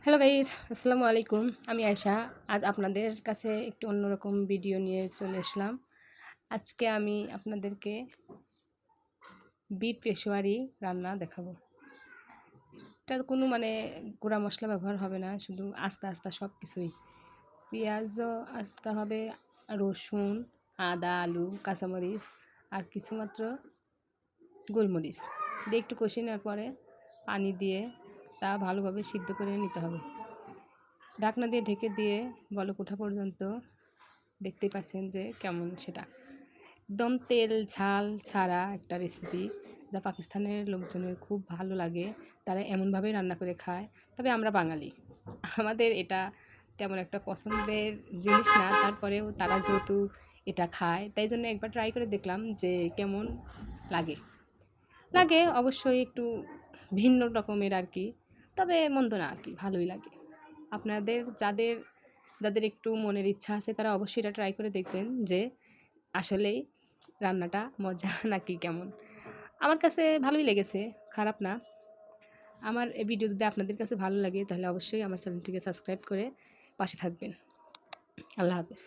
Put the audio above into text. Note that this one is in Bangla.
হ্যালো গাইস, আসসালামু আলাইকুম। আমি আয়েশা। আজ আপনাদের কাছে একটু অন্যরকম ভিডিও নিয়ে চলে আসলাম। আজকে আমি আপনাদেরকে বিফ পেশোয়ারি রান্না দেখাবো। এটা কোনো গুঁড়া মশলা ব্যবহার হবে না, শুধু আস্তে আস্তে সব কিছুই। পেঁয়াজও আস্তে হবে, রসুন, আদা, আলু, কাঁচামরিচ আর কিছুমাত্র গোলমরিচ দিয়ে একটু কষিয়ে নেওয়ার পরে পানি দিয়ে তা ভালোভাবে সিদ্ধ করে নিতে হবে। ঢাকনা দিয়ে ঢেকে দিয়ে বলক ওঠা পর্যন্ত দেখতেই পাচ্ছেন যে কেমন সেটা একদম তেল ঝাল ছাড়া একটা রেসিপি, যা পাকিস্তানের লোকজনের খুব ভালো লাগে। তারা এমনভাবেই রান্না করে খায়। তবে আমরা বাঙালি, আমাদের এটা তেমন একটা পছন্দের জিনিস না, তারপরেও তারা যেহেতু এটা খায় তাই জন্য একবার ট্রাই করে দেখলাম যে কেমন লাগে। লাগে অবশ্যই একটু ভিন্ন রকমের আর কি, তবে মন্দ না আর কি, ভালোই লাগে। আপনাদের যাদের যাদের একটু মনের ইচ্ছা আছে তারা অবশ্যই এটা ট্রাই করে দেখবেন যে আসলেই রান্নাটা মজা নাকি কেমন। আমার কাছে ভালোই লেগেছে, খারাপ না। আমার এই ভিডিও যদি আপনাদের কাছে ভালো লাগে তাহলে অবশ্যই আমার চ্যানেলটিকে সাবস্ক্রাইব করে পাশে থাকবেন। আল্লাহ হাফেজ।